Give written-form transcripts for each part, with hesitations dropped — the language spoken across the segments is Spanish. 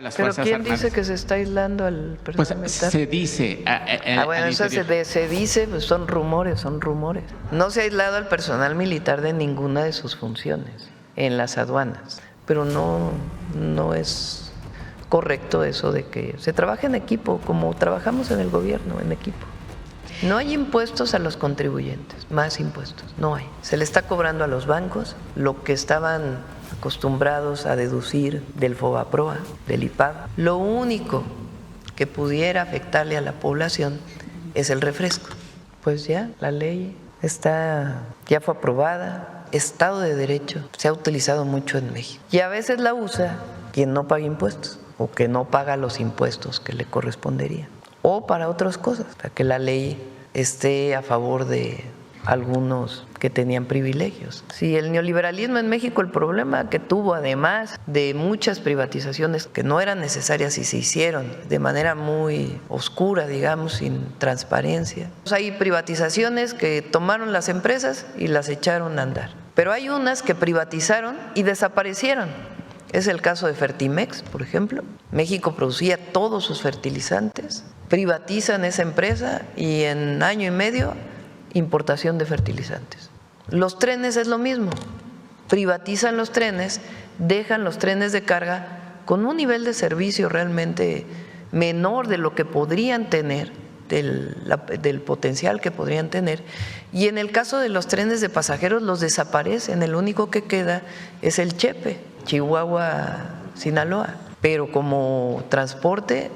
Las ¿Pero Fuerzas quién Armadas. dice que se está aislando al Pues personal militar? se dice. Bueno, al eso interior. se dice, pues son rumores, son rumores. No se ha aislado al personal militar de ninguna de sus funciones en las aduanas, pero no es correcto eso de que se trabaje en equipo, como trabajamos en el gobierno, en equipo. No hay impuestos a los contribuyentes, más impuestos, no hay. Se le está cobrando a los bancos lo que estaban acostumbrados a deducir del FOBAPROA, del IPAB. Lo único que pudiera afectarle a la población es el refresco. Pues ya, la ley ya fue aprobada, Estado de Derecho se ha utilizado mucho en México. Y a veces la usa quien no paga impuestos o que no paga los impuestos que le corresponderían. O para otras cosas, para que la ley esté a favor de algunos que tenían privilegios. Sí, el neoliberalismo en México, el problema que tuvo, además de muchas privatizaciones que no eran necesarias y se hicieron de manera muy oscura, digamos, sin transparencia. Hay privatizaciones que tomaron las empresas y las echaron a andar, pero hay unas que privatizaron y desaparecieron. Es el caso de Fertimex, por ejemplo. México producía todos sus fertilizantes, privatizan esa empresa y en año y medio importación de fertilizantes. Los trenes es lo mismo, privatizan los trenes, dejan los trenes de carga con un nivel de servicio realmente menor de lo que podrían tener, del potencial que podrían tener, y en el caso de los trenes de pasajeros los desaparecen, el único que queda es el Chepe, Chihuahua-Sinaloa, pero como transporte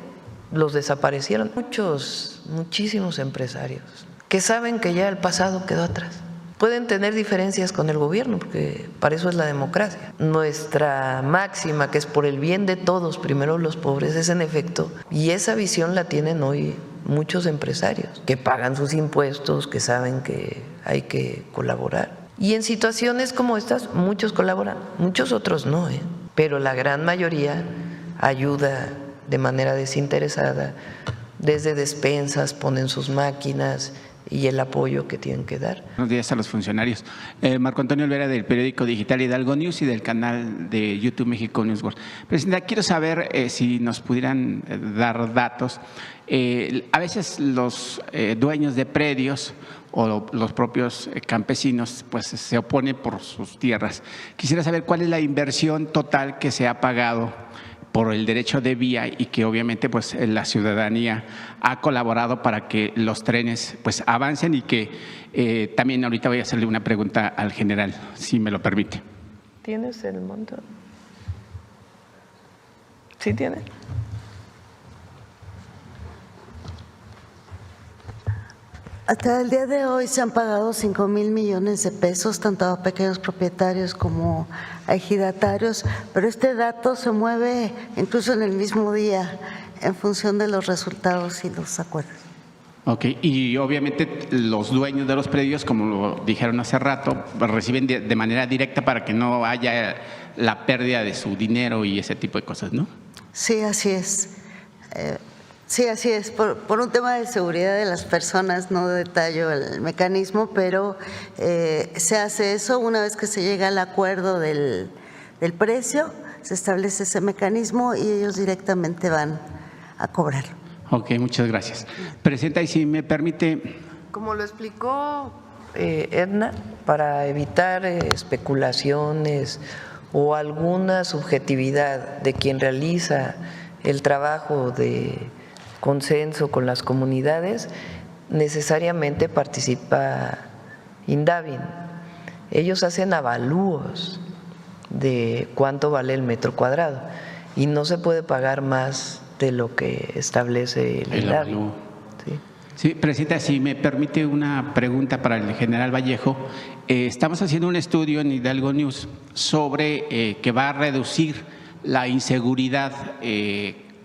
los desaparecieron muchísimos empresarios que saben que ya el pasado quedó atrás. Pueden tener diferencias con el gobierno, porque para eso es la democracia. Nuestra máxima, que es por el bien de todos, primero los pobres, es en efecto, y esa visión la tienen hoy muchos empresarios, que pagan sus impuestos, que saben que hay que colaborar. Y en situaciones como estas, muchos colaboran, muchos otros no, pero la gran mayoría ayuda de manera desinteresada, desde despensas, ponen sus máquinas y el apoyo que tienen que dar. Buenos días a los funcionarios. Marco Antonio Olvera, del periódico digital Hidalgo News y del canal de YouTube México News World. Presidenta, quiero saber si nos pudieran dar datos. A veces los dueños de predios o los propios campesinos pues se oponen por sus tierras. Quisiera saber cuál es la inversión total que se ha pagado por el derecho de vía y que obviamente pues la ciudadanía ha colaborado para que los trenes pues avancen y que también ahorita voy a hacerle una pregunta al general, si me lo permite. ¿Tienes el monto? ¿Sí tiene? Hasta el día de hoy se han pagado 5,000 millones de pesos, tanto a pequeños propietarios como a ejidatarios, pero este dato se mueve incluso en el mismo día en función de los resultados y los acuerdos. Ok, y obviamente los dueños de los predios, como lo dijeron hace rato, reciben de manera directa para que no haya la pérdida de su dinero y ese tipo de cosas, ¿no? Sí, así es. Sí, así es. Por un tema de seguridad de las personas, no detallo el mecanismo, pero se hace eso una vez que se llega al acuerdo del precio, se establece ese mecanismo y ellos directamente van a cobrar. Ok, muchas gracias. Presidenta, y si me permite… Como lo explicó Edna, para evitar especulaciones o alguna subjetividad de quien realiza el trabajo de consenso con las comunidades, necesariamente participa Indavi. Ellos hacen avalúos de cuánto vale el metro cuadrado y no se puede pagar más de lo que establece el Indavi. Sí. Sí, presidenta, si me permite una pregunta para el general Vallejo. Estamos haciendo un estudio en Hidalgo News sobre que va a reducir la inseguridad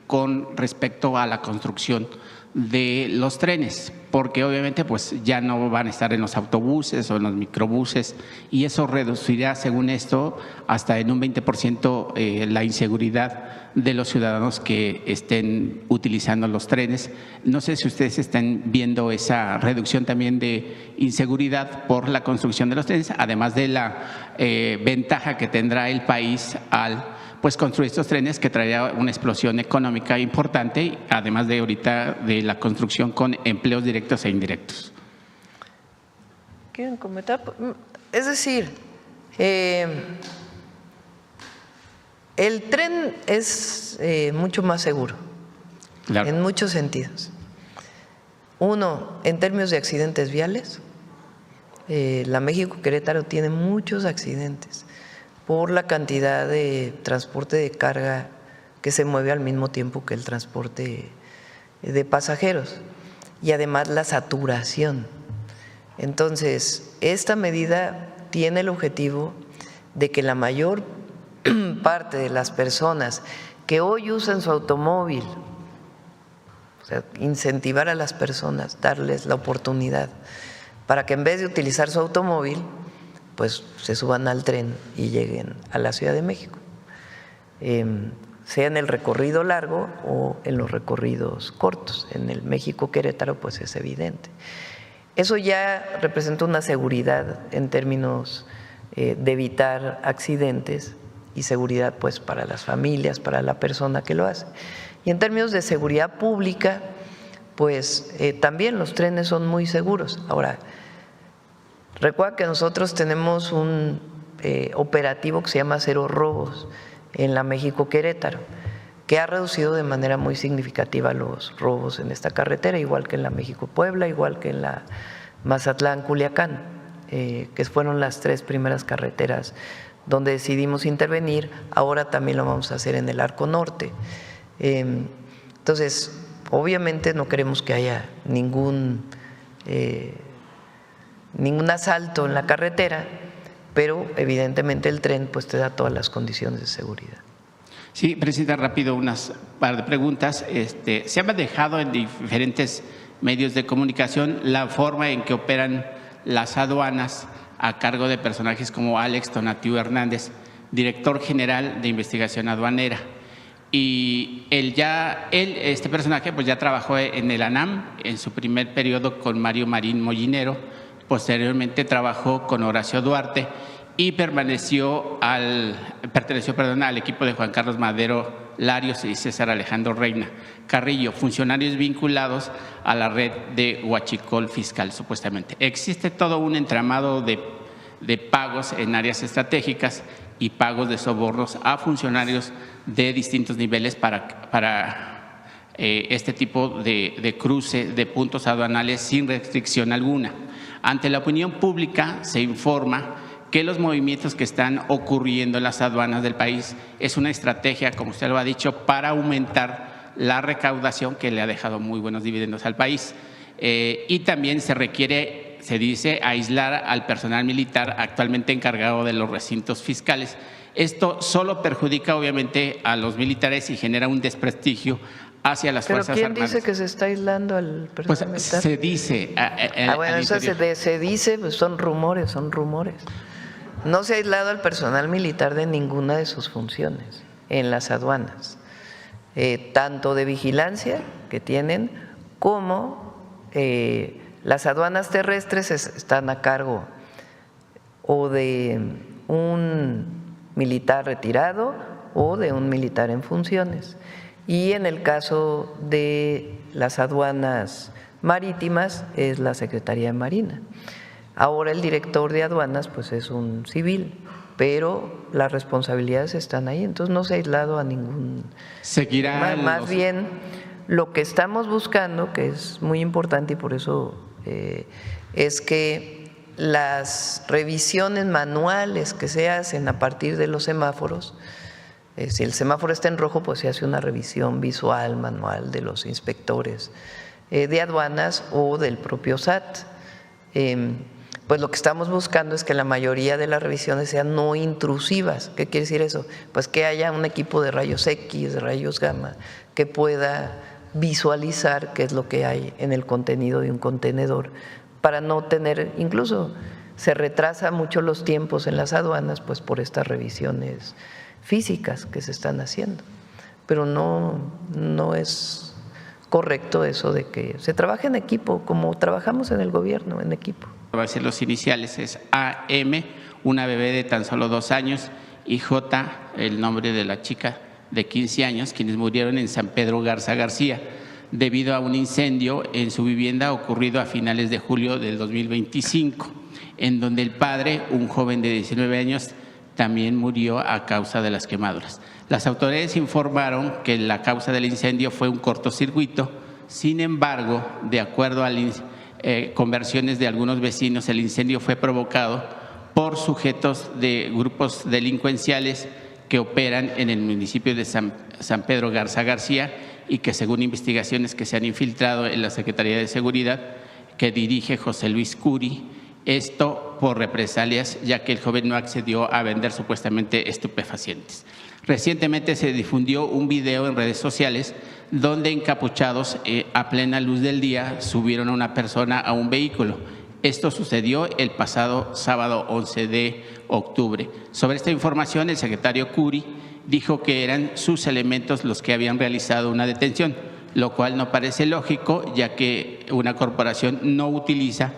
con respecto a la construcción de los trenes, porque obviamente pues ya no van a estar en los autobuses o en los microbuses y eso reducirá, según esto, hasta en un 20% la inseguridad de los ciudadanos que estén utilizando los trenes. No sé si ustedes están viendo esa reducción también de inseguridad por la construcción de los trenes, además de la ventaja que tendrá el país al pues construir estos trenes, que traería una explosión económica importante, además de ahorita de la construcción con empleos directos e indirectos. ¿Quieren comentar? Es decir, el tren es mucho más seguro, Claro. en muchos sentidos. Uno, en términos de accidentes viales, la México-Querétaro tiene muchos accidentes por la cantidad de transporte de carga que se mueve al mismo tiempo que el transporte de pasajeros y además la saturación. Entonces, esta medida tiene el objetivo de que la mayor parte de las personas que hoy usan su automóvil, o sea, incentivar a las personas, darles la oportunidad para que en vez de utilizar su automóvil, pues se suban al tren y lleguen a la Ciudad de México, sea en el recorrido largo o en los recorridos cortos. En el México-Querétaro pues es evidente. Eso ya representa una seguridad en términos de evitar accidentes y seguridad pues para las familias, para la persona que lo hace. Y en términos de seguridad pública, pues también los trenes son muy seguros. Ahora, recuerda que nosotros tenemos un operativo que se llama Cero Robos en la México-Querétaro, que ha reducido de manera muy significativa los robos en esta carretera, igual que en la México-Puebla, igual que en la Mazatlán-Culiacán, que fueron las 3 primeras carreteras donde decidimos intervenir. Ahora también lo vamos a hacer en el Arco Norte. Entonces, obviamente no queremos que haya ningún asalto en la carretera, pero evidentemente el tren pues te da todas las condiciones de seguridad. Sí, Presidenta, rápido unas par de preguntas. Se ha manejado en diferentes medios de comunicación la forma en que operan las aduanas a cargo de personajes como Alex Tonatiuh Hernández, director general de investigación aduanera. Y este personaje pues ya trabajó en el ANAM en su primer periodo con Mario Marín Mollinero, posteriormente trabajó con Horacio Duarte y perteneció al equipo de Juan Carlos Madero Larios y César Alejandro Reina Carrillo, funcionarios vinculados a la red de huachicol fiscal, supuestamente. Existe todo un entramado de pagos en áreas estratégicas y pagos de sobornos a funcionarios de distintos niveles para este tipo de cruce de puntos aduanales sin restricción alguna. Ante la opinión pública se informa que los movimientos que están ocurriendo en las aduanas del país es una estrategia, como usted lo ha dicho, para aumentar la recaudación que le ha dejado muy buenos dividendos al país. Y también se requiere, se dice, aislar al personal militar actualmente encargado de los recintos fiscales. Esto solo perjudica obviamente a los militares y genera un desprestigio hacia las Fuerzas Armadas. ¿Pero quién dice que se está aislando al personal militar? Se dice. Bueno, eso se dice, pues son rumores, son rumores. No se ha aislado al personal militar de ninguna de sus funciones en las aduanas, tanto de vigilancia que tienen como las aduanas terrestres están a cargo o de un militar retirado o de un militar en funciones. Y en el caso de las aduanas marítimas es la Secretaría de Marina. Ahora el director de aduanas pues es un civil, pero las responsabilidades están ahí, entonces no se ha aislado a ningún… Seguirá más bien lo que estamos buscando, que es muy importante y por eso es que las revisiones manuales que se hacen a partir de los semáforos, si el semáforo está en rojo, pues se hace una revisión visual, manual de los inspectores de aduanas o del propio SAT. Pues lo que estamos buscando es que la mayoría de las revisiones sean no intrusivas. ¿Qué quiere decir eso? Pues que haya un equipo de rayos X, de rayos gamma, que pueda visualizar qué es lo que hay en el contenido de un contenedor para no tener, incluso se retrasa mucho los tiempos en las aduanas pues por estas revisiones físicas que se están haciendo. Pero no es correcto eso de que se trabaje en equipo, como trabajamos en el gobierno, en equipo. Va a ser los iniciales, es AM, una bebé de tan solo 2 años, y J, el nombre de la chica de 15 años, quienes murieron en San Pedro Garza García debido a un incendio en su vivienda ocurrido a finales de julio del 2025, en donde el padre, un joven de 19 años, también murió a causa de las quemaduras. Las autoridades informaron que la causa del incendio fue un cortocircuito. Sin embargo, de acuerdo a conversiones de algunos vecinos, el incendio fue provocado por sujetos de grupos delincuenciales que operan en el municipio de San Pedro Garza García y que, según investigaciones que se han infiltrado en la Secretaría de Seguridad que dirige José Luis Curi, esto por represalias, ya que el joven no accedió a vender supuestamente estupefacientes. Recientemente se difundió un video en redes sociales donde encapuchados a plena luz del día subieron a una persona a un vehículo. Esto sucedió el pasado sábado 11 de octubre. Sobre esta información, el secretario Curi dijo que eran sus elementos los que habían realizado una detención, lo cual no parece lógico, ya que una corporación no utiliza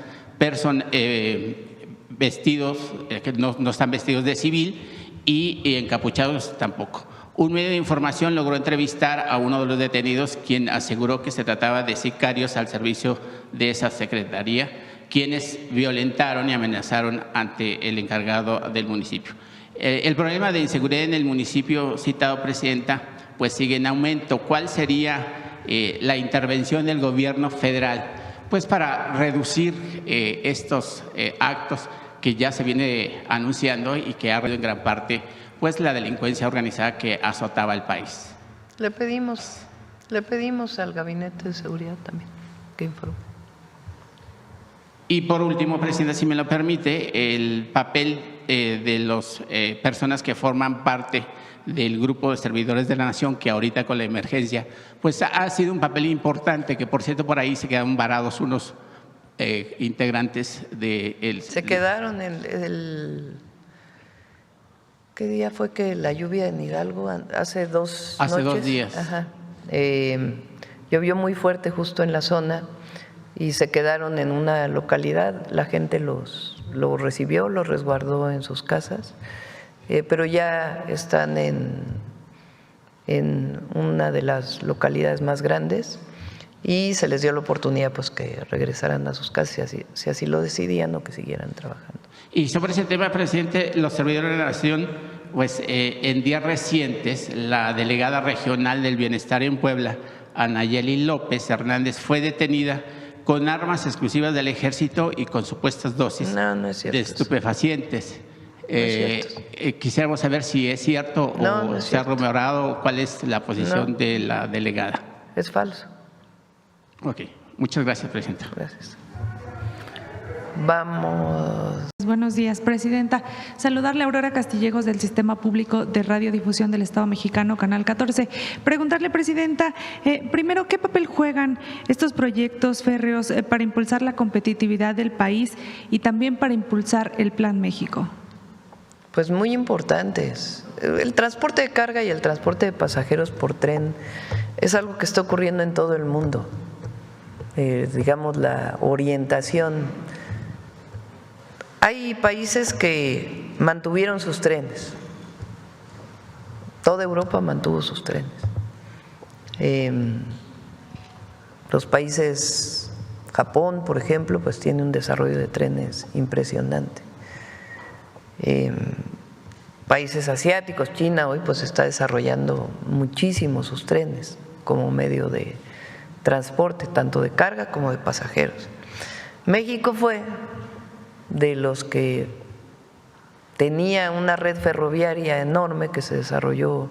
vestidos, que no están vestidos de civil y encapuchados tampoco. Un medio de información logró entrevistar a uno de los detenidos, quien aseguró que se trataba de sicarios al servicio de esa secretaría, quienes violentaron y amenazaron ante el encargado del municipio. El problema de inseguridad en el municipio citado, Presidenta, pues sigue en aumento. ¿Cuál sería la intervención del gobierno federal? Pues para reducir estos actos que ya se viene anunciando y que ha reducido en gran parte pues la delincuencia organizada que azotaba el país. Le pedimos al Gabinete de Seguridad también que informe. Y por último, Presidenta, si me lo permite, el papel de las personas que forman parte del grupo de servidores de la Nación, que ahorita con la emergencia, pues ha sido un papel importante, que por cierto por ahí se quedaron varados unos integrantes de Se quedaron ¿qué día fue que la lluvia en Hidalgo? Hace dos días. Ajá. Llovió muy fuerte justo en la zona y se quedaron en una localidad. La gente los recibió, los resguardó en sus casas, pero ya están en una de las localidades más grandes y se les dio la oportunidad pues que regresaran a sus casas si así lo decidían o que siguieran trabajando. Y sobre ese tema, Presidente, los servidores de la Nación, pues en días recientes, la delegada regional del Bienestar en Puebla, Anayeli López Hernández, fue detenida con armas exclusivas del Ejército y con supuestas dosis de estupefacientes. Quisiéramos saber si es cierto o se ha rumorado, cuál es la posición de la delegada. Es falso. Ok, muchas gracias, Presidenta. Gracias. Vamos. Buenos días, Presidenta. Saludarle a Aurora Castillejos del Sistema Público de Radiodifusión del Estado Mexicano, Canal 14. Preguntarle, Presidenta, primero, ¿qué papel juegan estos proyectos férreos para impulsar la competitividad del país y también para impulsar el Plan México? Pues muy importantes. El transporte de carga y el transporte de pasajeros por tren es algo que está ocurriendo en todo el mundo. Digamos, la orientación. Hay países que mantuvieron sus trenes. Toda Europa mantuvo sus trenes. Los países, Japón, por ejemplo, pues tiene un desarrollo de trenes impresionante. Países asiáticos, China hoy pues está desarrollando muchísimo sus trenes como medio de transporte, tanto de carga como de pasajeros. México fue de los que tenía una red ferroviaria enorme que se desarrolló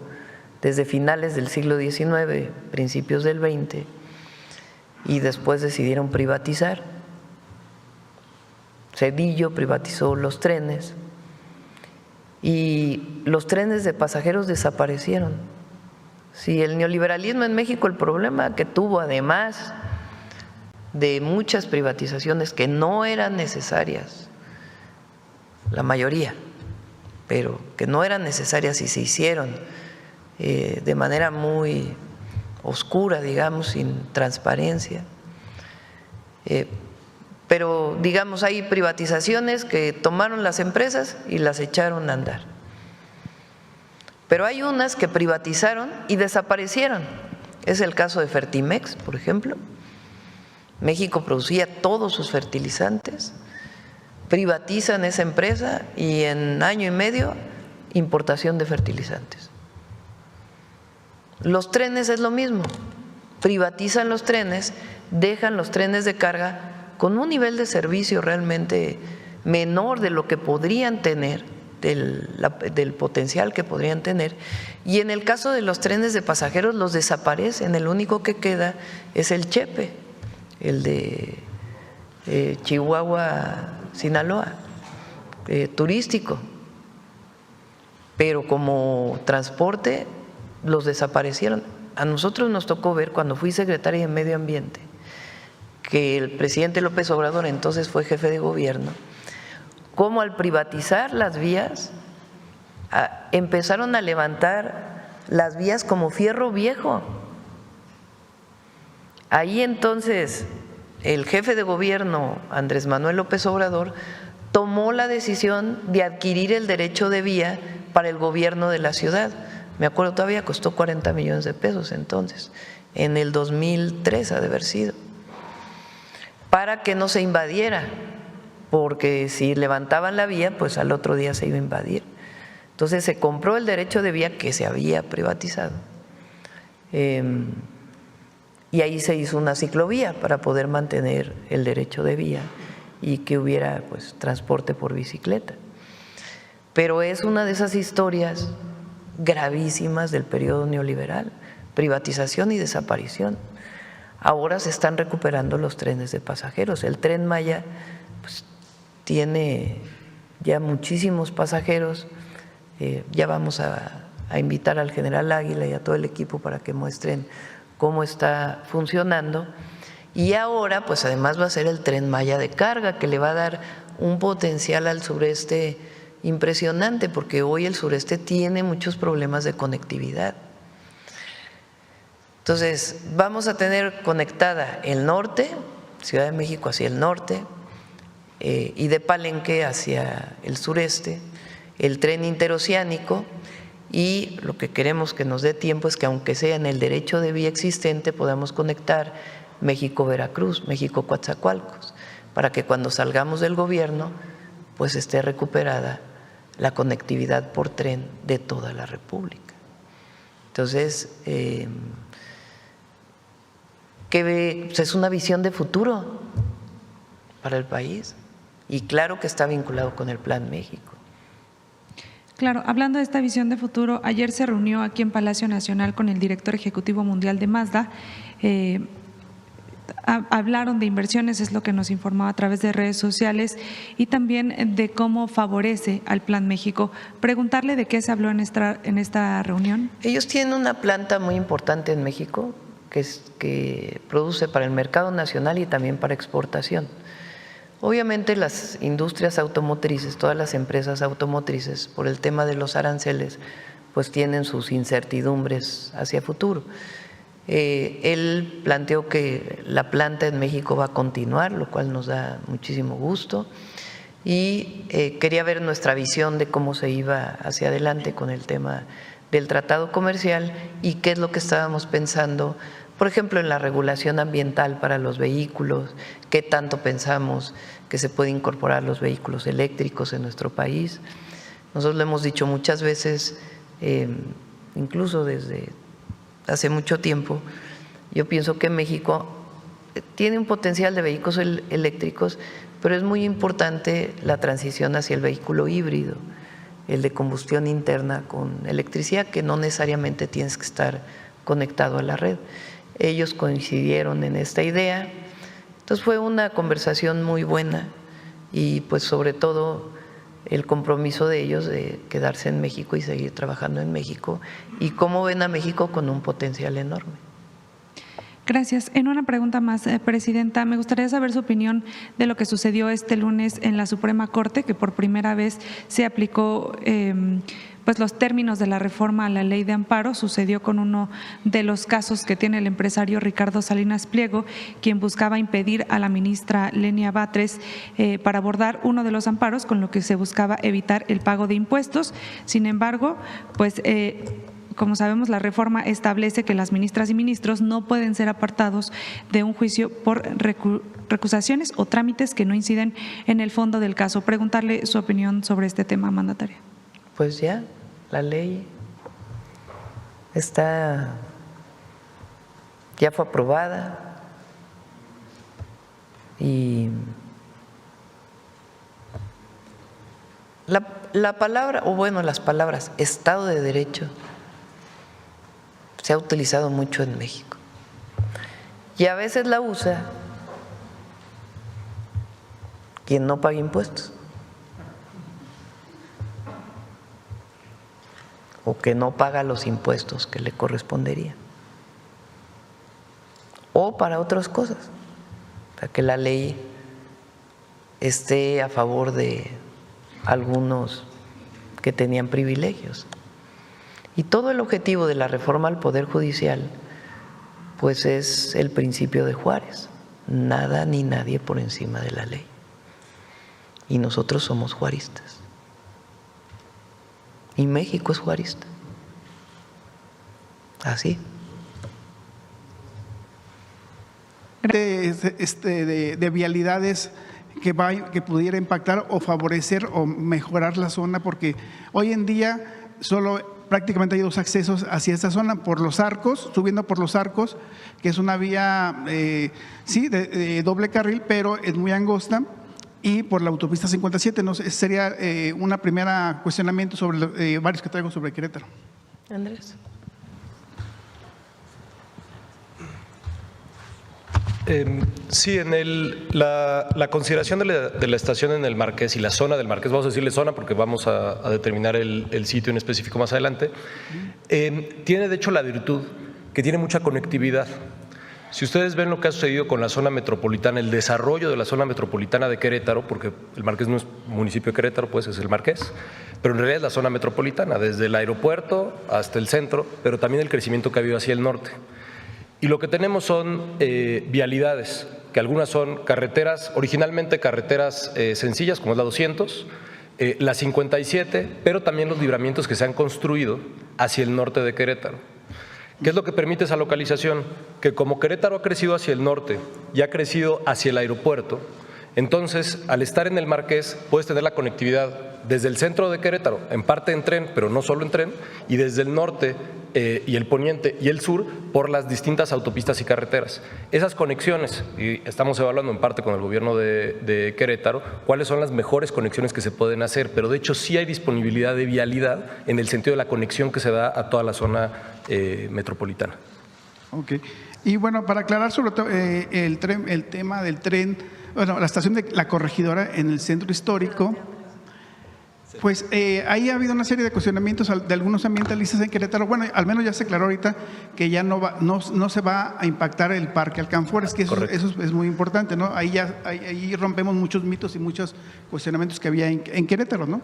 desde finales del siglo XIX, principios del XX, y después decidieron privatizar. Zedillo privatizó los trenes y los trenes de pasajeros desaparecieron. Si el neoliberalismo en México, el problema que tuvo, además de muchas privatizaciones que no eran necesarias, la mayoría, pero que no eran necesarias y se hicieron de manera muy oscura, digamos, sin transparencia. Pero, digamos, hay privatizaciones que tomaron las empresas y las echaron a andar. Pero hay unas que privatizaron y desaparecieron. Es el caso de Fertimex, por ejemplo. México producía todos sus fertilizantes, privatizan esa empresa y en año y medio importación de fertilizantes. Los trenes es lo mismo, privatizan los trenes, dejan los trenes de carga con un nivel de servicio realmente menor de lo que podrían tener, del potencial que podrían tener, y en el caso de los trenes de pasajeros los desaparecen, el único que queda es el Chepe, el de Chihuahua, Sinaloa, turístico, pero como transporte los desaparecieron. A nosotros nos tocó ver cuando fui secretaria de Medio Ambiente que el presidente López Obrador, entonces fue jefe de gobierno, cómo al privatizar las vías empezaron a levantar las vías como fierro viejo. Ahí entonces el jefe de gobierno, Andrés Manuel López Obrador, tomó la decisión de adquirir el derecho de vía para el gobierno de la ciudad. Me acuerdo todavía, costó 40 millones de pesos entonces, en el 2003 ha de haber sido, para que no se invadiera, porque si levantaban la vía, pues al otro día se iba a invadir. Entonces se compró el derecho de vía que se había privatizado. Y ahí se hizo una ciclovía para poder mantener el derecho de vía y que hubiera pues transporte por bicicleta. Pero es una de esas historias gravísimas del periodo neoliberal, privatización y desaparición. Ahora se están recuperando los trenes de pasajeros. El Tren Maya pues, tiene ya muchísimos pasajeros. Ya vamos a invitar al general Águila y a todo el equipo para que muestren cómo está funcionando. Y ahora, pues además va a ser el Tren Maya de carga, que le va a dar un potencial al sureste impresionante, porque hoy el sureste tiene muchos problemas de conectividad. Entonces, vamos a tener conectada el norte, Ciudad de México hacia el norte, y de Palenque hacia el sureste, el tren interoceánico, y lo que queremos que nos dé tiempo es que aunque sea en el derecho de vía existente podamos conectar México-Veracruz, México-Coatzacoalcos, para que cuando salgamos del gobierno pues esté recuperada la conectividad por tren de toda la República. Entonces, pues es una visión de futuro para el país y claro que está vinculado con el Plan México. Claro, hablando de esta visión de futuro, ayer se reunió aquí en Palacio Nacional con el director ejecutivo mundial de Mazda. Hablaron de inversiones, es lo que nos informaba a través de redes sociales, y también de cómo favorece al Plan México. Preguntarle de qué se habló en esta reunión. Ellos tienen una planta muy importante en México que produce para el mercado nacional y también para exportación. Obviamente las industrias automotrices, todas las empresas automotrices, por el tema de los aranceles, pues tienen sus incertidumbres hacia futuro. Él planteó que la planta en México va a continuar, lo cual nos da muchísimo gusto, y quería ver nuestra visión de cómo se iba hacia adelante con el tema del tratado comercial y qué es lo que estábamos pensando, por ejemplo, en la regulación ambiental para los vehículos, qué tanto pensamos que se puede incorporar los vehículos eléctricos en nuestro país. Nosotros lo hemos dicho muchas veces, incluso desde hace mucho tiempo, yo pienso que México tiene un potencial de vehículos eléctricos, pero es muy importante la transición hacia el vehículo híbrido, el de combustión interna con electricidad, que no necesariamente tienes que estar conectado a la red. Ellos coincidieron en esta idea, entonces fue una conversación muy buena y pues sobre todo el compromiso de ellos de quedarse en México y seguir trabajando en México y cómo ven a México con un potencial enorme. Gracias. En una pregunta más, Presidenta, me gustaría saber su opinión de lo que sucedió este lunes en la Suprema Corte, que por primera vez se aplicó pues los términos de la reforma a la ley de amparo. Sucedió con uno de los casos que tiene el empresario Ricardo Salinas Pliego, quien buscaba impedir a la ministra Lenia Batres para abordar uno de los amparos, con lo que se buscaba evitar el pago de impuestos. Sin embargo, pues como sabemos, la reforma establece que las ministras y ministros no pueden ser apartados de un juicio por recusaciones o trámites que no inciden en el fondo del caso. Preguntarle su opinión sobre este tema, mandataria. Pues ya, la ley ya fue aprobada y la palabra, o bueno, las palabras Estado de Derecho se ha utilizado mucho en México y a veces la usa quien no paga impuestos o que no paga los impuestos que le corresponderían, o para otras cosas, para que la ley esté a favor de algunos que tenían privilegios. Y todo el objetivo de la reforma al Poder Judicial pues es el principio de Juárez: nada ni nadie por encima de la ley. Y nosotros somos juaristas. Y México es juarista. Así. De vialidades que pudiera impactar o favorecer o mejorar la zona, porque hoy en día solo prácticamente hay dos accesos hacia esta zona: por Los Arcos, subiendo por Los Arcos, que es una vía de doble carril, pero es muy angosta, y por la autopista 57. No sé, sería una primera cuestionamiento sobre varios que traigo sobre Querétaro. Andrés. Sí, la consideración de la estación en el Marqués y la zona del Marqués, vamos a decirle zona porque vamos a determinar el sitio en específico más adelante, tiene de hecho la virtud que tiene mucha conectividad. Si ustedes ven lo que ha sucedido con la zona metropolitana, el desarrollo de la zona metropolitana de Querétaro, porque el Marqués no es municipio de Querétaro, pues es el Marqués, pero en realidad es la zona metropolitana, desde el aeropuerto hasta el centro, pero también el crecimiento que ha habido hacia el norte. Y lo que tenemos son vialidades, que algunas son carreteras, originalmente carreteras sencillas, como es la 200, la 57, pero también los libramientos que se han construido hacia el norte de Querétaro. ¿Qué es lo que permite esa localización? Que como Querétaro ha crecido hacia el norte y ha crecido hacia el aeropuerto, entonces al estar en el Marqués puedes tener la conectividad desde el centro de Querétaro, en parte en tren, pero no solo en tren, y desde el norte y el poniente y el sur por las distintas autopistas y carreteras. Esas conexiones, y estamos evaluando en parte con el gobierno de Querétaro cuáles son las mejores conexiones que se pueden hacer, pero de hecho sí hay disponibilidad de vialidad en el sentido de la conexión que se da a toda la zona metropolitana. Ok. Y bueno, para aclarar sobre todo el tema del tren, bueno, la estación de La Corregidora en el centro histórico, pues ahí ha habido una serie de cuestionamientos de algunos ambientalistas en Querétaro. Bueno, al menos ya se aclaró ahorita que ya no se va a impactar el Parque Alcanfores, que eso es muy importante, ¿no? Ahí rompemos muchos mitos y muchos cuestionamientos que había en Querétaro, ¿no?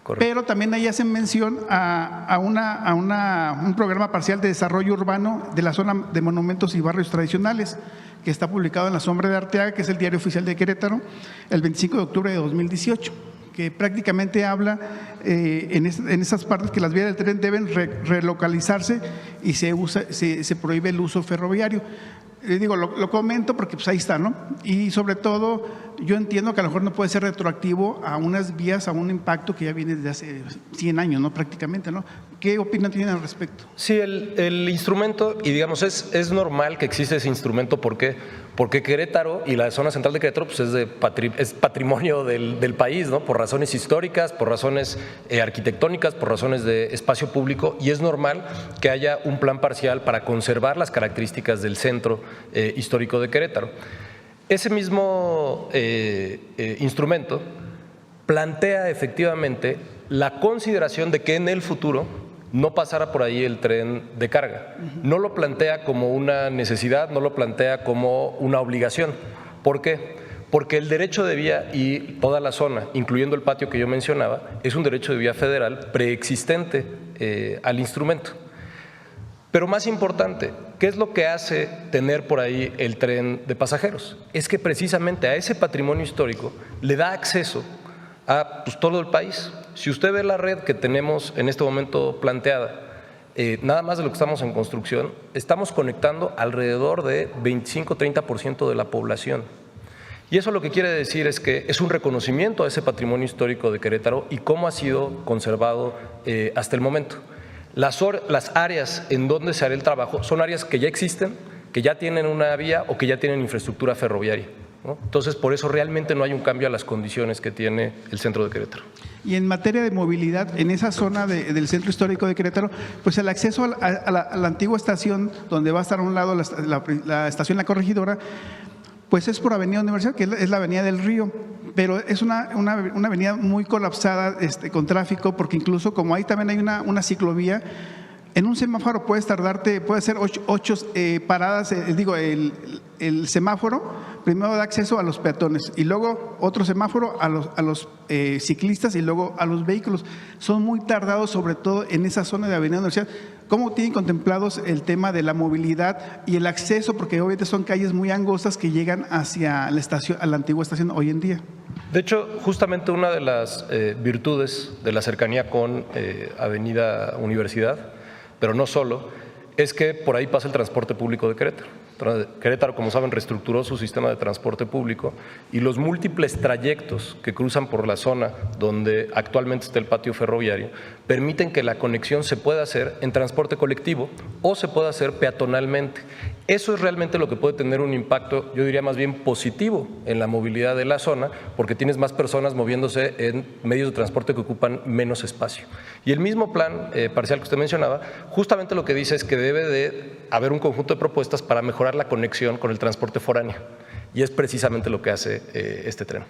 Correcto. Pero también ahí hacen mención a un programa parcial de desarrollo urbano de la zona de monumentos y barrios tradicionales, que está publicado en La Sombra de Arteaga, que es el diario oficial de Querétaro, el 25 de octubre de 2018, que prácticamente habla en esas partes que las vías del tren deben relocalizarse y se prohíbe el uso ferroviario. Lo comento porque pues ahí está, ¿no? Y sobre todo yo entiendo que a lo mejor no puede ser retroactivo a unas vías, a un impacto que ya viene desde hace 100 años, ¿no? Prácticamente, ¿no? ¿Qué opinión tienen al respecto? Sí, el instrumento, y digamos, es normal que existe ese instrumento. ¿Por qué? Porque Querétaro y la zona central de Querétaro pues es patrimonio del país, ¿no? Por razones históricas, por razones arquitectónicas, por razones de espacio público, y es normal que haya un plan parcial para conservar las características del centro histórico de Querétaro. Ese mismo instrumento plantea efectivamente la consideración de que en el futuro no pasara por ahí el tren de carga. No lo plantea como una necesidad, no lo plantea como una obligación. ¿Por qué? Porque el derecho de vía y toda la zona, incluyendo el patio que yo mencionaba, es un derecho de vía federal preexistente al instrumento. Pero más importante, ¿qué es lo que hace tener por ahí el tren de pasajeros? Es que precisamente a ese patrimonio histórico le da acceso a todo el país. Si usted ve la red que tenemos en este momento planteada, nada más de lo que estamos en construcción, estamos conectando alrededor de 25-30% de la población. Y eso lo que quiere decir es que es un reconocimiento a ese patrimonio histórico de Querétaro y cómo ha sido conservado hasta el momento. Las áreas en donde se hará el trabajo son áreas que ya existen, que ya tienen una vía o que ya tienen infraestructura ferroviaria, ¿no? Entonces, por eso realmente no hay un cambio a las condiciones que tiene el centro de Querétaro. Y en materia de movilidad, en esa zona del centro histórico de Querétaro, pues el acceso a la antigua estación, donde va a estar a un lado la estación La Corregidora, pues es por Avenida Universidad, que es la Avenida del Río, pero es una avenida muy colapsada con tráfico, porque incluso como ahí también hay una ciclovía, en un semáforo puede ser ocho paradas, el semáforo primero da acceso a los peatones y luego otro semáforo a los ciclistas y luego a los vehículos. Son muy tardados, sobre todo en esa zona de Avenida Universidad. ¿Cómo tienen contemplados el tema de la movilidad y el acceso? Porque obviamente son calles muy angostas que llegan hacia la estación, a la antigua estación hoy en día. De hecho, justamente una de las virtudes de la cercanía con Avenida Universidad, pero no solo, es que por ahí pasa el transporte público de Querétaro. Querétaro, como saben, reestructuró su sistema de transporte público y los múltiples trayectos que cruzan por la zona donde actualmente está el patio ferroviario permiten que la conexión se pueda hacer en transporte colectivo o se pueda hacer peatonalmente. Eso es realmente lo que puede tener un impacto, yo diría más bien positivo, en la movilidad de la zona, porque tienes más personas moviéndose en medios de transporte que ocupan menos espacio. Y el mismo plan parcial que usted mencionaba, justamente lo que dice es que debe de haber un conjunto de propuestas para mejorar la conexión con el transporte foráneo. Y es precisamente lo que hace este tren.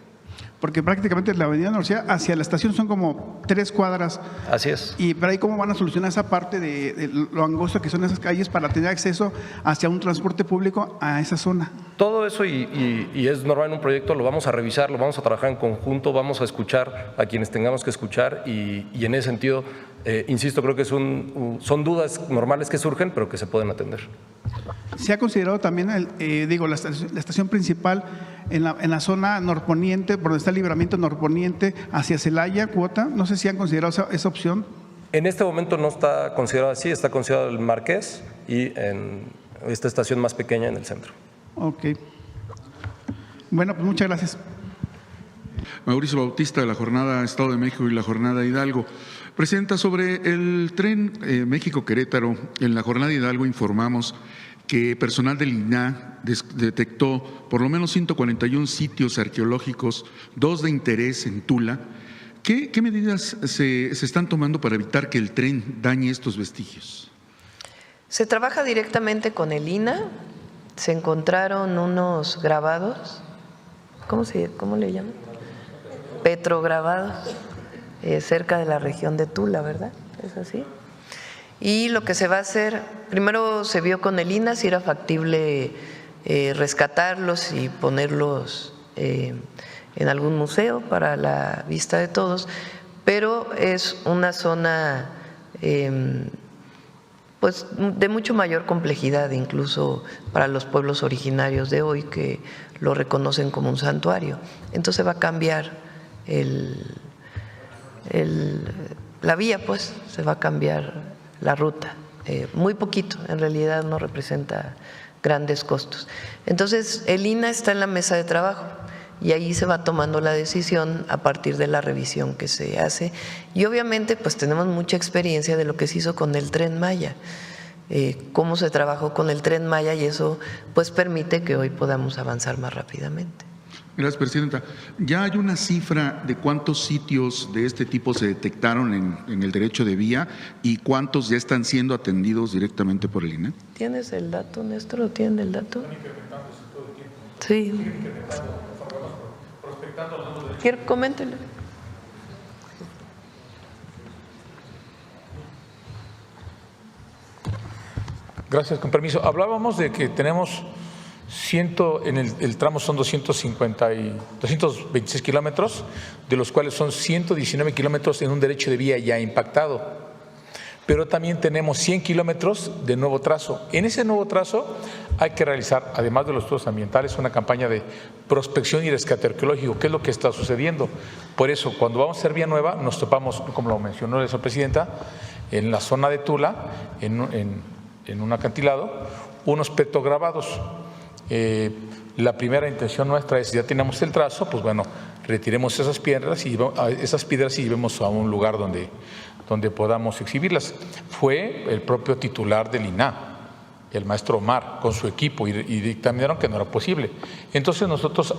Porque prácticamente la Avenida Universidad hacia la estación son como 3 cuadras. Así es. Y por ahí, ¿cómo van a solucionar esa parte de lo angosto que son esas calles para tener acceso hacia un transporte público a esa zona? Todo eso, y es normal en un proyecto, lo vamos a revisar, lo vamos a trabajar en conjunto, vamos a escuchar a quienes tengamos que escuchar y en ese sentido, insisto, creo que son dudas normales que surgen, pero que se pueden atender. Se ha considerado también, la estación principal en la zona norponiente, por donde está el libramiento norponiente, hacia Celaya, Cuota. No sé si han considerado esa opción. En este momento no está considerado así, está considerado el Marqués y en esta estación más pequeña en el centro. Ok. Bueno, pues muchas gracias. Mauricio Bautista, de la Jornada Estado de México y la Jornada Hidalgo. Presidenta, sobre el tren México-Querétaro, en la Jornada Hidalgo informamos que personal del INAH detectó por lo menos 141 sitios arqueológicos, 2 de interés en Tula. ¿Qué medidas se están tomando para evitar que el tren dañe estos vestigios? Se trabaja directamente con el INAH, se encontraron unos grabados, ¿cómo le llaman? Petrograbados, cerca de la región de Tula, ¿verdad? ¿Es así? Y lo que se va a hacer, primero se vio con el INAH si era factible rescatarlos y ponerlos en algún museo para la vista de todos, pero es una zona pues de mucho mayor complejidad, incluso para los pueblos originarios de hoy que lo reconocen como un santuario. Entonces va a cambiar la vía, pues se va a cambiar la ruta, muy poquito, en realidad no representa grandes costos. Entonces el INAH está en la mesa de trabajo y ahí se va tomando la decisión a partir de la revisión que se hace y obviamente pues tenemos mucha experiencia de lo que se hizo con el Tren Maya, cómo se trabajó con el Tren Maya y eso pues permite que hoy podamos avanzar más rápidamente. Gracias, Presidenta. ¿Ya hay una cifra de cuántos sitios de este tipo se detectaron en el derecho de vía y cuántos ya están siendo atendidos directamente por el INAH? ¿Tienes el dato, Néstor, o tienen el dato? Sí. Coméntelo. Gracias, con permiso. Hablábamos de que tenemos en el tramo son 226 kilómetros, de los cuales son 119 kilómetros en un derecho de vía ya impactado. Pero también tenemos 100 kilómetros de nuevo trazo. En ese nuevo trazo hay que realizar, además de los estudios ambientales, una campaña de prospección y rescate arqueológico. ¿Qué es lo que está sucediendo? Por eso, cuando vamos a hacer vía nueva, nos topamos, como lo mencionó la presidenta, en la zona de Tula, en un acantilado, unos petrograbados. La primera intención nuestra es, si ya tenemos el trazo, pues bueno, retiremos esas piedras y llevemos a un lugar donde podamos exhibirlas. Fue el propio titular del INAH, el maestro Omar, con su equipo, y dictaminaron que no era posible. Entonces nosotros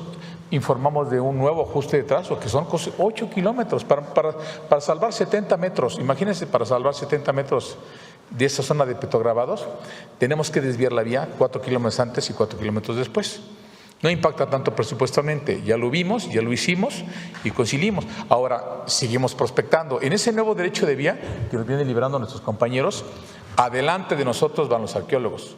informamos de un nuevo ajuste de trazo, que son 8 kilómetros para salvar 70 metros. Imagínense, para salvar 70 metros de esa zona de petrograbados, tenemos que desviar la vía 4 kilómetros antes y 4 kilómetros después. No impacta tanto presupuestalmente, ya lo vimos, ya lo hicimos y conciliamos. Ahora seguimos prospectando. En ese nuevo derecho de vía que nos vienen liberando nuestros compañeros, adelante de nosotros van los arqueólogos.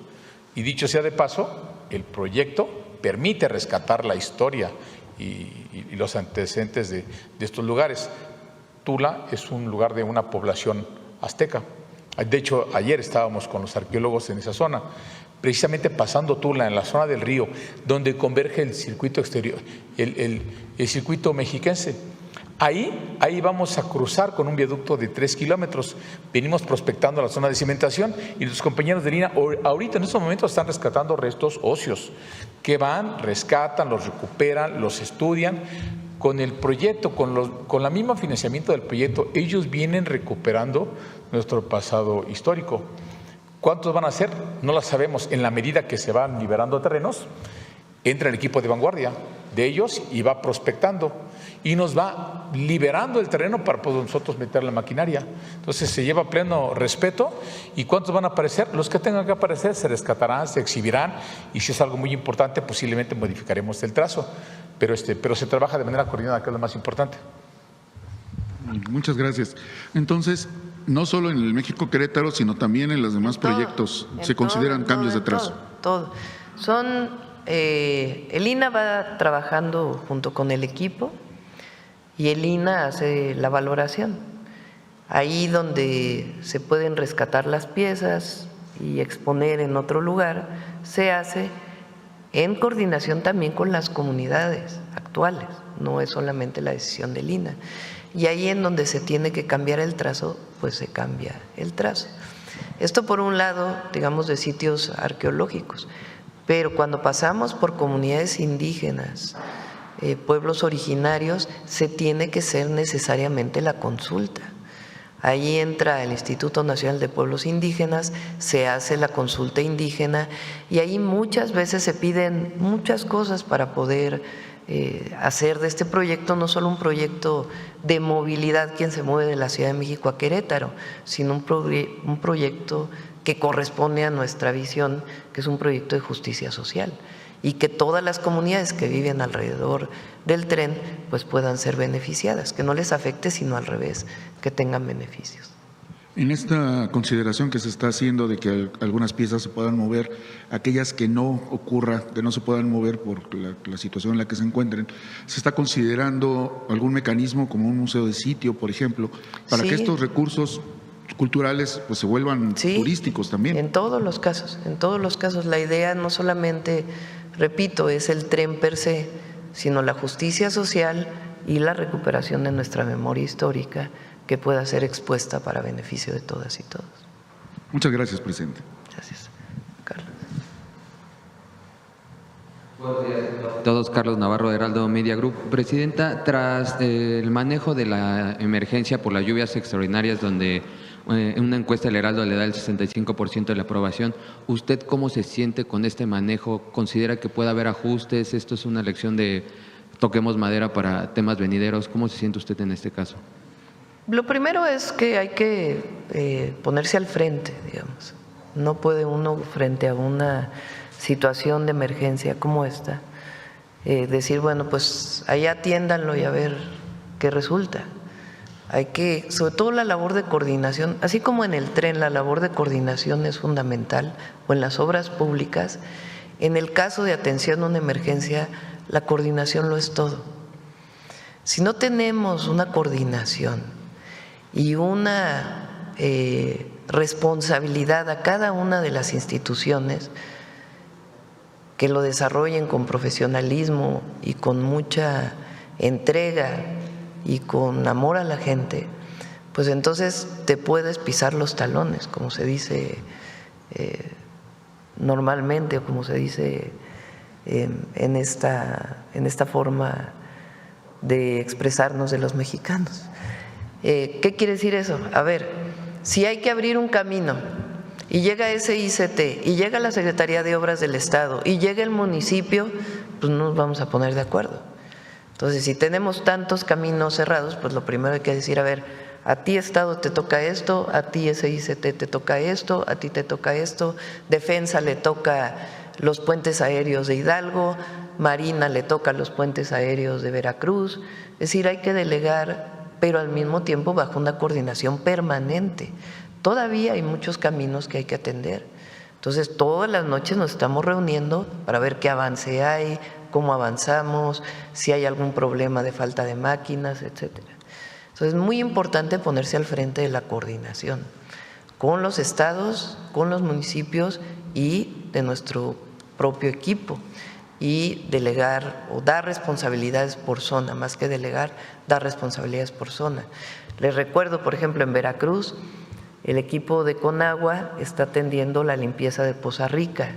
Y dicho sea de paso, el proyecto permite rescatar la historia y los antecedentes de estos lugares. Tula es un lugar de una población azteca. De hecho, ayer estábamos con los arqueólogos en esa zona, precisamente pasando Tula, en la zona del río, donde converge el circuito exterior, el circuito mexiquense. Ahí vamos a cruzar con un viaducto de 3 kilómetros. Venimos prospectando la zona de cimentación y los compañeros de Lina ahorita en estos momentos están rescatando restos óseos que van, rescatan, los recuperan, los estudian. Con el proyecto, con la misma financiamiento del proyecto, ellos vienen recuperando nuestro pasado histórico. ¿Cuántos van a ser? No lo sabemos. En la medida que se van liberando terrenos, entra el equipo de vanguardia de ellos y va prospectando y nos va liberando el terreno para poder nosotros meter la maquinaria. Entonces se lleva pleno respeto. ¿Y cuántos van a aparecer? Los que tengan que aparecer se rescatarán, se exhibirán y si es algo muy importante posiblemente modificaremos el trazo. Pero se trabaja de manera coordinada, que es lo más importante. Muchas gracias. Entonces, no solo en el México Querétaro, sino también en los demás proyectos se consideran cambios de trazo. Todo. El INAH va trabajando junto con el equipo y el INAH hace la valoración. Ahí donde se pueden rescatar las piezas y exponer en otro lugar, se hace en coordinación también con las comunidades actuales, no es solamente la decisión del INAH. Y ahí en donde se tiene que cambiar el trazo, pues se cambia el trazo. Esto por un lado, digamos, de sitios arqueológicos, pero cuando pasamos por comunidades indígenas, pueblos originarios, se tiene que hacer necesariamente la consulta. Ahí entra el Instituto Nacional de Pueblos Indígenas, se hace la consulta indígena y ahí muchas veces se piden muchas cosas para poder hacer de este proyecto no solo un proyecto de movilidad, quien se mueve de la Ciudad de México a Querétaro, sino un proyecto que corresponde a nuestra visión, que es un proyecto de justicia social y que todas las comunidades que viven alrededor del tren pues puedan ser beneficiadas, que no les afecte, sino al revés, que tengan beneficios. En esta consideración que se está haciendo de que algunas piezas se puedan mover, aquellas que no ocurra, que no se puedan mover por la situación en la que se encuentren, ¿se está considerando algún mecanismo como un museo de sitio, por ejemplo, para que estos recursos culturales pues se vuelvan turísticos también? En todos los casos. La idea no solamente, repito, es el tren per se, sino la justicia social y la recuperación de nuestra memoria histórica que pueda ser expuesta para beneficio de todas y todos. Muchas gracias, presidente. Gracias, Carlos. Buenos días a todos. Carlos Navarro, Heraldo Media Group. Presidenta, tras el manejo de la emergencia por las lluvias extraordinarias, donde en una encuesta el Heraldo le da el 65% de la aprobación, ¿usted cómo se siente con este manejo? ¿Considera que puede haber ajustes? Esto es una elección de toquemos madera para temas venideros. ¿Cómo se siente usted en este caso? Lo primero es que hay que ponerse al frente, digamos. No puede uno, frente a una situación de emergencia como esta, decir, bueno, pues allá atiéndanlo y a ver qué resulta. Hay que, sobre todo la labor de coordinación, así como en el tren la labor de coordinación es fundamental, o en las obras públicas, en el caso de atención a una emergencia, la coordinación lo es todo. Si no tenemos una coordinación y una responsabilidad a cada una de las instituciones que lo desarrollen con profesionalismo y con mucha entrega y con amor a la gente, pues entonces te puedes pisar los talones, como se dice normalmente, o como se dice en esta forma de expresarnos de los mexicanos. ¿Qué quiere decir eso? A ver, si hay que abrir un camino y llega SICT y llega la Secretaría de Obras del Estado y llega el municipio, pues no nos vamos a poner de acuerdo. Entonces, si tenemos tantos caminos cerrados, pues lo primero hay que decir, a ver, a ti Estado te toca esto, a ti SICT te toca esto, a ti te toca esto, Defensa le toca los puentes aéreos de Hidalgo, Marina le toca los puentes aéreos de Veracruz. Es decir, hay que delegar, pero al mismo tiempo bajo una coordinación permanente. Todavía hay muchos caminos que hay que atender. Entonces, todas las noches nos estamos reuniendo para ver qué avance hay, cómo avanzamos, si hay algún problema de falta de máquinas, etcétera. Entonces, es muy importante ponerse al frente de la coordinación con los estados, con los municipios y de nuestro propio equipo, y delegar o dar responsabilidades por zona, más que delegar, dar responsabilidades por zona. Les recuerdo, por ejemplo, en Veracruz, el equipo de Conagua está atendiendo la limpieza de Poza Rica.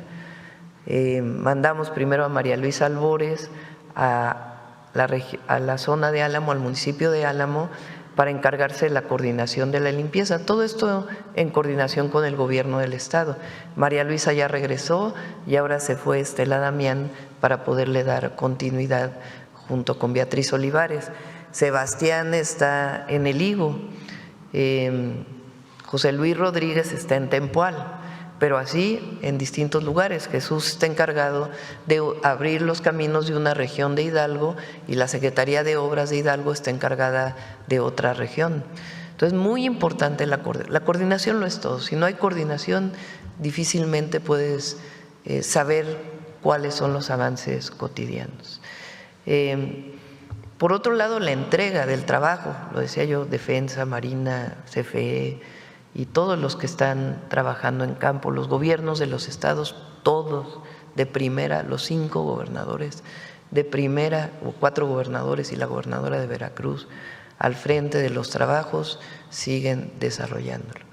Mandamos primero a María Luisa Albores a la zona de Álamo, al municipio de Álamo, para encargarse de la coordinación de la limpieza. Todo esto en coordinación con el gobierno del estado. María Luisa ya regresó y ahora se fue Estela Damián para poderle dar continuidad junto con Beatriz Olivares. Sebastián está en El Higo, José Luis Rodríguez está en Tempoal, pero así en distintos lugares. Jesús está encargado de abrir los caminos de una región de Hidalgo y la Secretaría de Obras de Hidalgo está encargada de otra región. Entonces, muy importante la coordinación, lo es todo. Si no hay coordinación, difícilmente puedes saber cuáles son los avances cotidianos. Por otro lado, la entrega del trabajo, lo decía yo, Defensa, Marina, CFE y todos los que están trabajando en campo, los gobiernos de los estados, todos de primera, los 5 gobernadores de primera, o 4 gobernadores y la gobernadora de Veracruz, al frente de los trabajos, siguen desarrollándolo.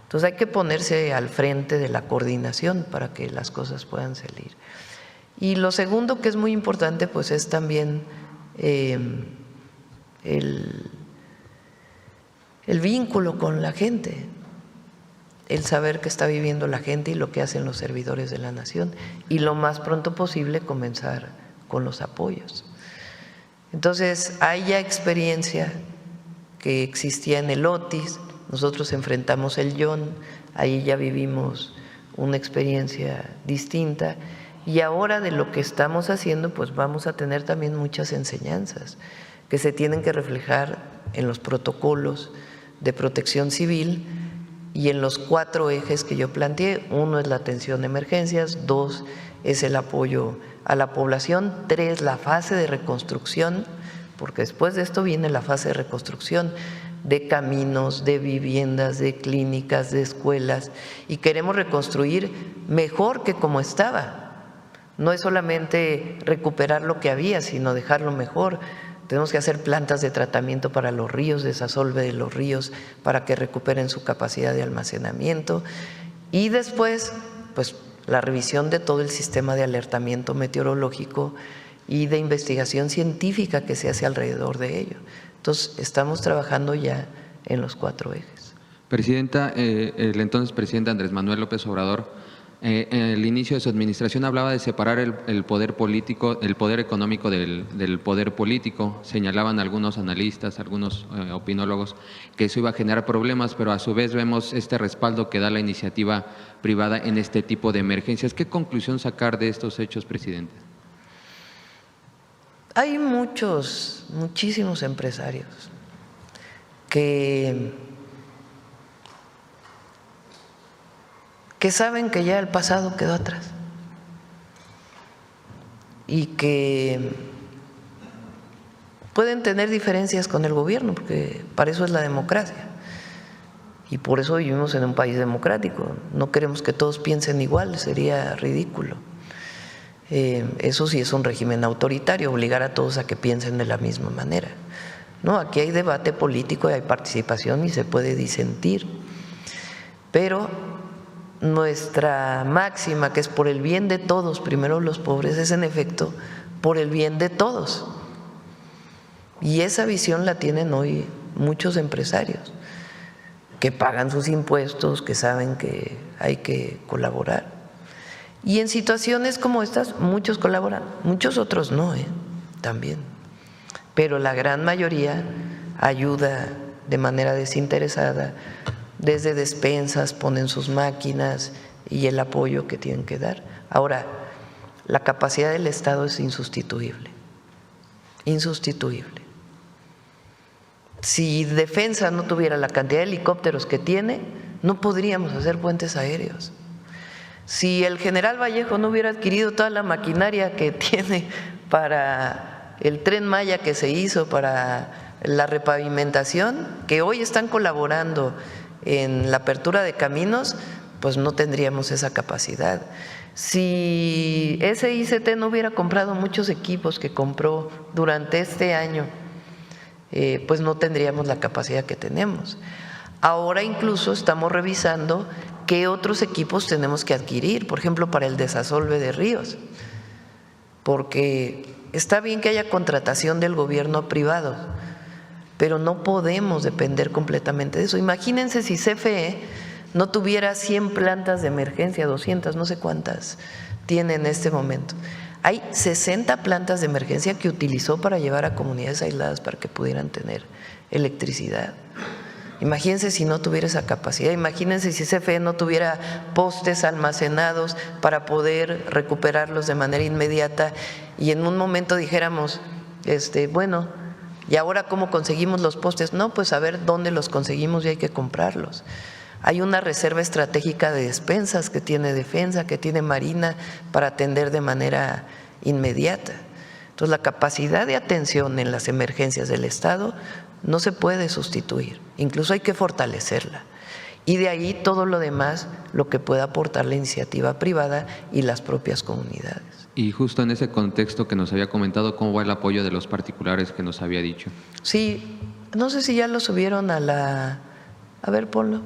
Entonces hay que ponerse al frente de la coordinación para que las cosas puedan salir. Y lo segundo que es muy importante, pues es también el vínculo con la gente, el saber qué está viviendo la gente y lo que hacen los servidores de la nación, y lo más pronto posible comenzar con los apoyos. Entonces, hay ya experiencia que existía en el Otis, nosotros enfrentamos el Yon, ahí ya vivimos una experiencia distinta, y ahora de lo que estamos haciendo, pues vamos a tener también muchas enseñanzas que se tienen que reflejar en los protocolos de protección civil y en los 4 ejes que yo planteé. 1 es la atención de emergencias, 2 es el apoyo a la población, 3 la fase de reconstrucción, porque después de esto viene la fase de reconstrucción de caminos, de viviendas, de clínicas, de escuelas, y queremos reconstruir mejor que como estaba. No es solamente recuperar lo que había, sino dejarlo mejor. Tenemos que hacer plantas de tratamiento para los ríos, desasolve de los ríos para que recuperen su capacidad de almacenamiento. Y después, pues la revisión de todo el sistema de alertamiento meteorológico y de investigación científica que se hace alrededor de ello. Entonces, estamos trabajando ya en los 4 ejes. Presidenta, el entonces presidente Andrés Manuel López Obrador, en el inicio de su administración hablaba de separar el poder político, el poder económico del poder político. Señalaban algunos analistas, algunos opinólogos que eso iba a generar problemas, pero a su vez vemos este respaldo que da la iniciativa privada en este tipo de emergencias. ¿Qué conclusión sacar de estos hechos, presidente? Hay muchísimos empresarios que saben que ya el pasado quedó atrás y que pueden tener diferencias con el gobierno, porque para eso es la democracia y por eso vivimos en un país democrático. No queremos que todos piensen igual, sería ridículo. Eso sí es un régimen autoritario, obligar a todos a que piensen de la misma manera. No, aquí hay debate político y hay participación y se puede disentir, pero nuestra máxima, que es por el bien de todos, primero los pobres, es en efecto por el bien de todos. Y esa visión la tienen hoy muchos empresarios que pagan sus impuestos, que saben que hay que colaborar. Y en situaciones como estas muchos colaboran, muchos otros no, también. Pero la gran mayoría ayuda de manera desinteresada, desde despensas, ponen sus máquinas y el apoyo que tienen que dar. Ahora, la capacidad del Estado es insustituible, insustituible. Si Defensa no tuviera la cantidad de helicópteros que tiene, no podríamos hacer puentes aéreos. Si el general Vallejo no hubiera adquirido toda la maquinaria que tiene para el Tren Maya que se hizo, para la repavimentación, que hoy están colaborando en la apertura de caminos, pues no tendríamos esa capacidad. Si SICT no hubiera comprado muchos equipos que compró durante este año, pues no tendríamos la capacidad que tenemos. Ahora incluso estamos revisando qué otros equipos tenemos que adquirir, por ejemplo, para el desasolve de ríos, porque está bien que haya contratación del gobierno a privados, pero no podemos depender completamente de eso. Imagínense si CFE no tuviera 100 plantas de emergencia, 200, no sé cuántas tiene en este momento. Hay 60 plantas de emergencia que utilizó para llevar a comunidades aisladas para que pudieran tener electricidad. Imagínense si no tuviera esa capacidad, imagínense si CFE no tuviera postes almacenados para poder recuperarlos de manera inmediata y en un momento dijéramos, bueno, ¿y ahora cómo conseguimos los postes? No, pues a ver dónde los conseguimos y hay que comprarlos. Hay una reserva estratégica de despensas que tiene Defensa, que tiene Marina para atender de manera inmediata. Entonces, la capacidad de atención en las emergencias del Estado no se puede sustituir, incluso hay que fortalecerla. Y de ahí todo lo demás, lo que pueda aportar la iniciativa privada y las propias comunidades. Y justo en ese contexto que nos había comentado, ¿cómo va el apoyo de los particulares que nos había dicho? Sí, no sé si ya lo subieron a la… A ver, ponlo.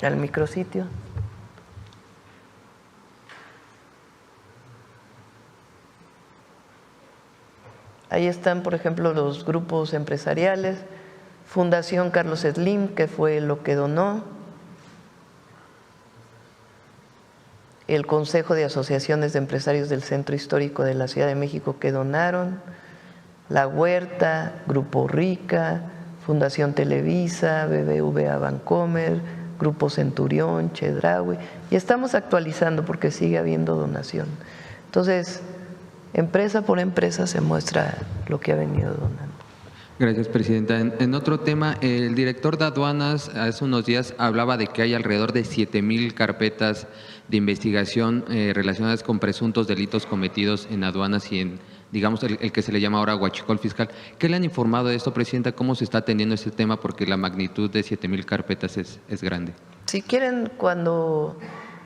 Al micrositio. Ahí están, por ejemplo, los grupos empresariales, Fundación Carlos Slim, que fue lo que donó, el Consejo de Asociaciones de Empresarios del Centro Histórico de la Ciudad de México, que donaron, La Huerta, Grupo Rica, Fundación Televisa, BBVA Bancomer, Grupo Centurión, Chedraui, y estamos actualizando porque sigue habiendo donación. Entonces, empresa por empresa se muestra lo que ha venido donando. Gracias, Presidenta. En otro tema, el director de aduanas hace unos días hablaba de que hay alrededor de 7,000 carpetas de investigación relacionadas con presuntos delitos cometidos en aduanas y en, digamos, el que se le llama ahora huachicol fiscal. ¿Qué le han informado de esto, Presidenta? ¿Cómo se está atendiendo este tema? Porque la magnitud de 7,000 carpetas es grande. Si quieren, cuando…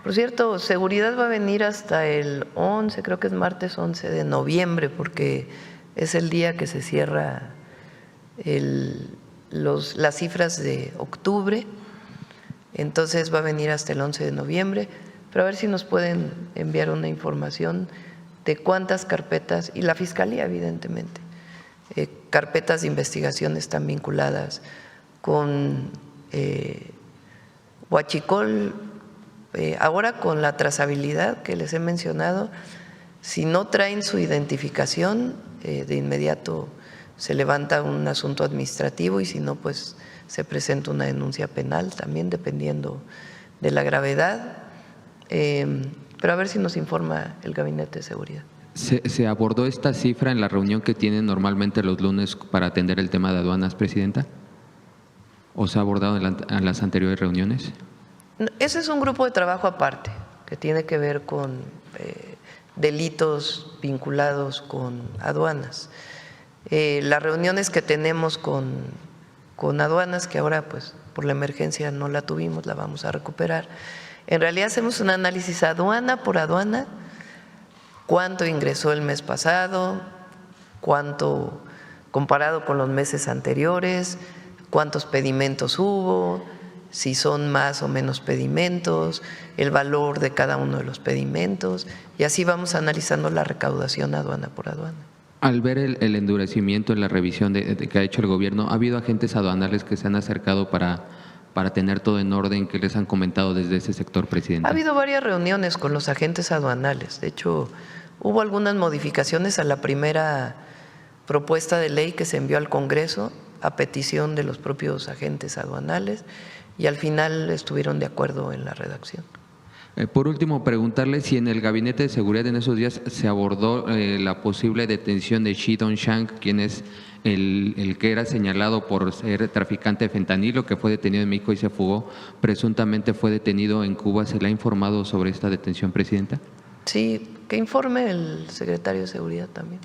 Por cierto, seguridad va a venir hasta el 11, creo que es martes 11 de noviembre, porque es el día que se cierra las cifras de octubre, entonces va a venir hasta el 11 de noviembre, pero a ver si nos pueden enviar una información de cuántas carpetas, y la Fiscalía evidentemente, carpetas de investigación están vinculadas con huachicol. Ahora con la trazabilidad que les he mencionado, si no traen su identificación, de inmediato se levanta un asunto administrativo y si no, pues se presenta una denuncia penal también dependiendo de la gravedad, pero a ver si nos informa el Gabinete de Seguridad. ¿Se abordó esta cifra en la reunión que tienen normalmente los lunes para atender el tema de aduanas, Presidenta? ¿O se ha abordado en las anteriores reuniones? Ese es un grupo de trabajo aparte que tiene que ver con delitos vinculados con aduanas. Las reuniones que tenemos con aduanas, que ahora pues por la emergencia no la tuvimos, la vamos a recuperar. En realidad hacemos un análisis aduana por aduana, cuánto ingresó el mes pasado, cuánto comparado con los meses anteriores, cuántos pedimentos hubo, si son más o menos pedimentos, el valor de cada uno de los pedimentos, y así vamos analizando la recaudación aduana por aduana. Al ver el endurecimiento en la revisión que ha hecho el gobierno, ¿ha habido agentes aduanales que se han acercado para tener todo en orden? ¿Qué les han comentado desde ese sector, Presidente? Ha habido varias reuniones con los agentes aduanales. De hecho, hubo algunas modificaciones a la primera propuesta de ley que se envió al Congreso a petición de los propios agentes aduanales y al final estuvieron de acuerdo en la redacción. Por último, preguntarle si en el Gabinete de Seguridad en esos días se abordó la posible detención de Shi Dongshang, quien es el que era señalado por ser traficante de fentanilo, que fue detenido en México y se fugó. Presuntamente fue detenido en Cuba. ¿Se le ha informado sobre esta detención, Presidenta? Sí, que informe el secretario de Seguridad también.